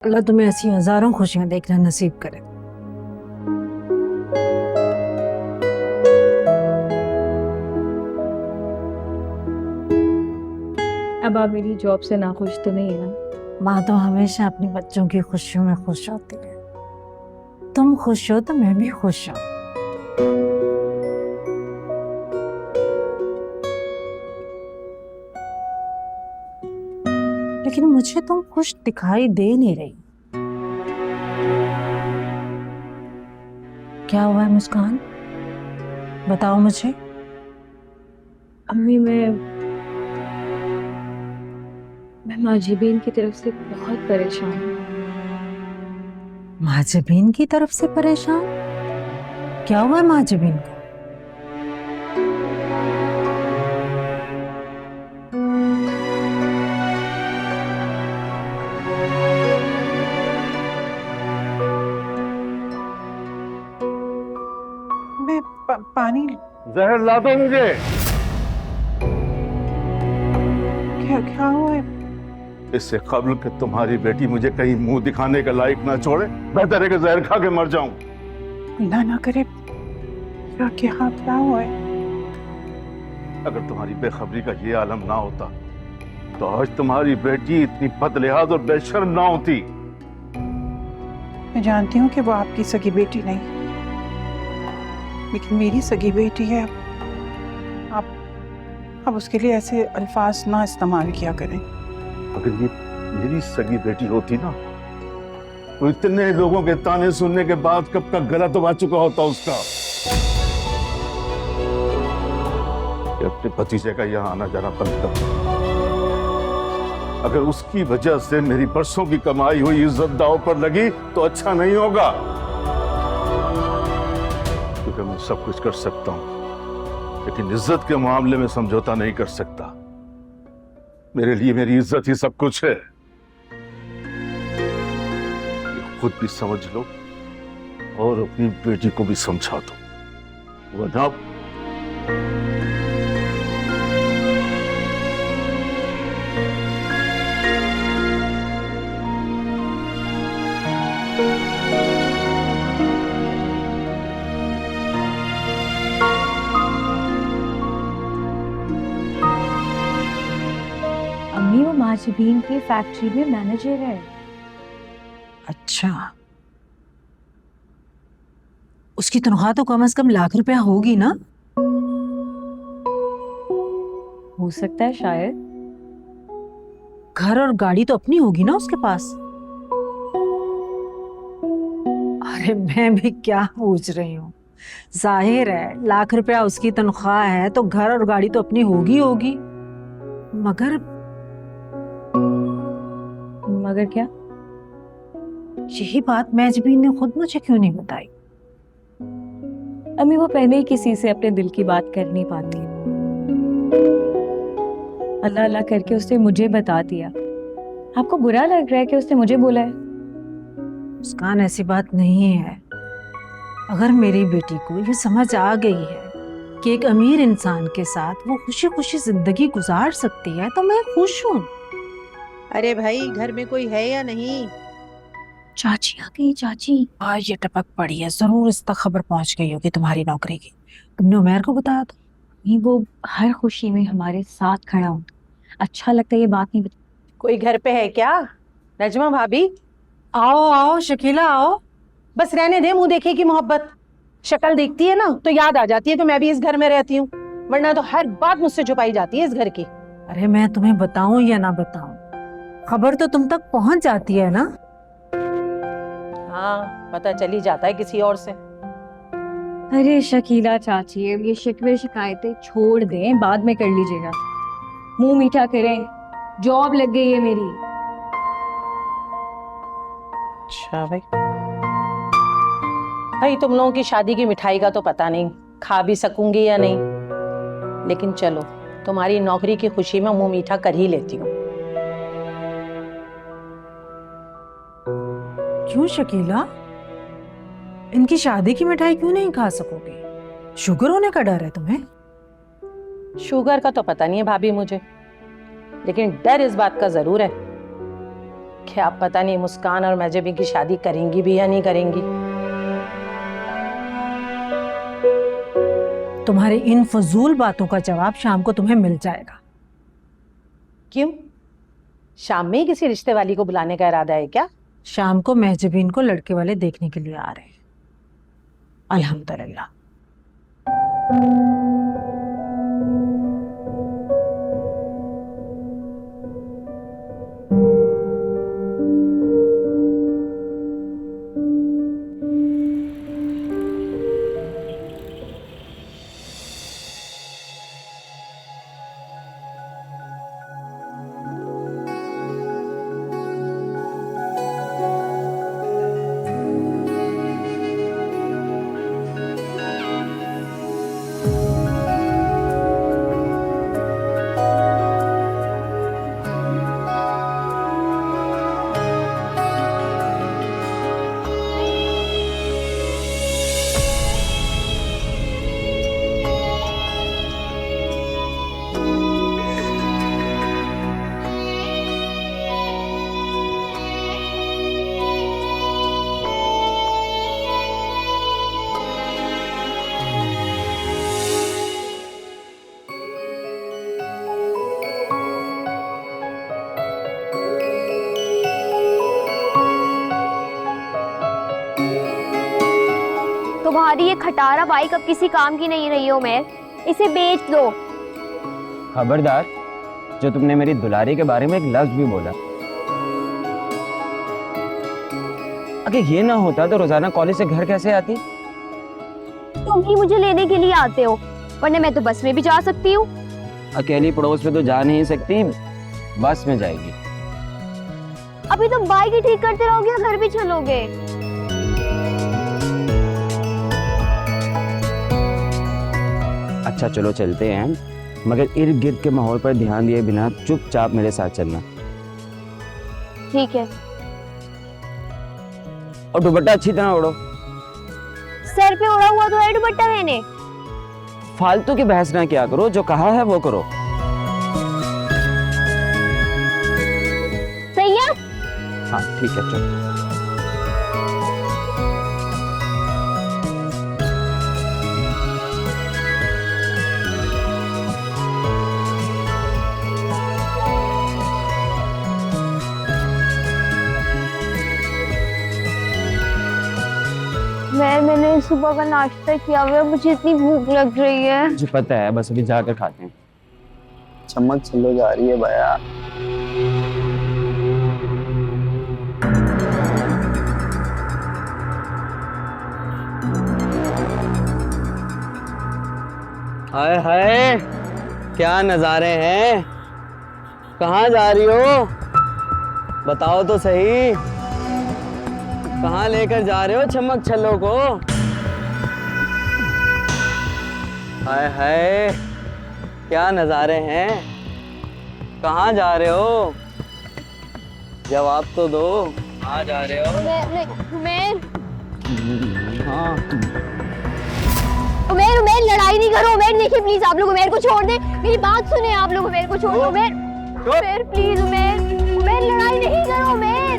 अल्लाह तुम्हें ऐसी हजारों खुशियां देखना नसीब करे। अब आप मेरी जॉब से नाखुश तो नहीं है ना? माँ तो हमेशा अपने बच्चों की खुशियों में खुश होती है। तुम खुश हो तो मैं भी खुश हूँ। लेकिन मुझे तुम खुश दिखाई दे नहीं रही। क्या हुआ है मुस्कान? बताओ मुझे। अम्मी, मैं माजिबीन की तरफ से बहुत परेशान हूँ। माजिबीन की तरफ से परेशान? क्या हुआ है माजिबीन को? मैं पानी जहर ला दो मुझे। क्या हुआ है? इससे कबल कि तुम्हारी बेटी मुझे कहीं मुंह दिखाने का लायक ना छोड़े, बेहतर है कि जहर खा के मर जाऊं। अल्लाह ना करे। क्या हुआ है? अगर तुम्हारी बेखबरी का ये आलम ना होता तो आज तुम्हारी बेटी इतनी बदलिहाज और बेशर्म ना होती। मैं जानती हूँ कि वो आपकी सगी बेटी नहीं, लेकिन मेरी सगी बेटी है। आप उसके लिए ऐसे अल्फाज ना इस्तेमाल किया करें। अगर ये मेरी सगी बेटी होती ना तो इतने लोगों के ताने सुनने के बाद कब का गला दबा चुका होता उसका। ये अपने भतीजे का यहाँ आना जाना बंद कर। अगर उसकी वजह से मेरी बरसों की कमाई हुई इज्जत दांव पर लगी तो अच्छा नहीं होगा, क्योंकि मैं सब कुछ कर सकता हूं लेकिन इज्जत के मामले में समझौता नहीं कर सकता। मेरे लिए मेरी इज्जत ही सब कुछ है। खुद भी समझ लो और अपनी बेटी को भी समझा दो, वरना अम्मी, वो माजिबीन की फैक्ट्री में मैनेजर है। अच्छा, उसकी तनख्वाह तो कम से कम ₹1,00,000 होगी ना? हो सकता है, शायद। घर और गाड़ी तो अपनी होगी ना उसके पास? अरे मैं भी क्या पूछ रही हूँ। जाहिर है ₹1,00,000 उसकी तनख्वाह है तो घर और गाड़ी तो अपनी होगी। मगर क्या? यही बात मैजबीन ने खुद मुझे क्यों नहीं बताई? अम्मी, वो पहले ही किसी से अपने दिल की बात कर नहीं पाती। अल्लाह अल्लाह करके उसने मुझे बता दिया। आपको बुरा लग रहा है कि उसने मुझे बोला है? मुस्कान, ऐसी बात नहीं है। अगर मेरी बेटी को ये समझ आ गई है कि एक अमीर इंसान के साथ वो खुशी खुशी जिंदगी गुजार सकती है तो मैं खुश हूँ। अरे भाई, घर में कोई है या नहीं? चाची आ गई। चाची आज ये टपक पड़ी है, जरूर इस तक खबर पहुंच गई होगी तुम्हारी नौकरी की। तुमने उमैर को बताया था? नहीं, वो हर खुशी में हमारे साथ खड़ा हो। अच्छा लगता है, ये बात नहीं बता। कोई घर पे है क्या? नजमा भाभी, आओ आओ शकीला आओ। बस रहने दे मुंह देखी की मोहब्बत। शक्ल देखती है ना तो याद आ जाती है कि मैं भी इस घर में रहती हूँ, वरना तो हर बात मुझसे छुपाई जाती है इस घर की। अरे मैं तुम्हें बताऊं या ना बताऊं, खबर तो तुम तक पहुंच जाती है ना। हाँ, पता चल ही जाता है किसी और से। अरे शकीला चाची, अब ये शिकवे शिकायतें छोड़ दें, बाद में कर लीजिएगा। मुंह मीठा करें, जॉब लग गई है मेरी। अच्छा भाई, तुम लोगों की शादी की मिठाई का तो पता नहीं खा भी सकूंगी या नहीं, लेकिन चलो तुम्हारी नौकरी की खुशी में मुंह मीठा कर ही लेती हूँ। क्यों शकीला, इनकी शादी की मिठाई क्यों नहीं खा सकोगे? शुगर होने का डर है तुम्हें? शुगर का तो पता नहीं है भाभी मुझे, लेकिन डर इस बात का जरूर है क्या पता नहीं मुस्कान और महजबी की शादी करेंगी भी या नहीं करेंगी। तुम्हारी इन फजूल बातों का जवाब शाम को तुम्हें मिल जाएगा। क्यों, शाम में ही किसी रिश्ते वाली को बुलाने का इरादा है क्या? शाम को महजबीन को लड़के वाले देखने के लिए आ रहे हैं। अल्हम्दुलिल्लाह। तुम्हारी ये खटारा बाइक अब किसी काम की नहीं रही हो उमैर, इसे बेच दो। खबरदार, जो तुमने मेरी दुलारी के बारे में एक लफ्ज भी बोला। अगर ये ना होता तो रोजाना कॉलेज से घर कैसे आती? तुम ही मुझे लेने के लिए आते हो, वरना मैं तो बस में भी जा सकती हूँ। अकेली पड़ोस में तो जा नहीं सकती, बस में जाएगी। अभी तुम बाइक ही ठीक करते रहोगे या घर भी चलोगे? अच्छा चलो चलते हैं, मगर इर्द गिर्द के माहौल पर ध्यान दिए बिना चुपचाप मेरे साथ चलना। ठीक है। और दुपट्टा अच्छी तरह ओढ़ो। सर पे ओढ़ा हुआ तो है दुपट्टा मैंने। फालतू की बहस ना किया करो, जो कहा है वो करो। सही है? हाँ ठीक है चलो। मैंने सुबह का नाश्ता किया हुआ है, मुझे इतनी भूख लग रही है। मुझे पता है, बस अभी जाकर खाते हैं। चम्मच चलो जा रही है भैया। हाय हाय, क्या नजारे हैं। कहाँ जा रही हो, बताओ तो सही। कहाँ लेकर जा रहे हो चमक छल्लों को? हाय हाय, क्या नजारे हैं। कहाँ जा रहे हो, जवाब तो दो। कहाँ जा रहे हो? उमैर, हाँ उमैर, उमैर लड़ाई नहीं करो। उमैर देखिए प्लीज, आप लोग उमैर को छोड़ दे। मेरी बात सुने, आप लोग उमैर को छोड़ दो। उमैर, उमैर प्लीज, उमैर, उमैर लड़ाई नहीं करो। उमैर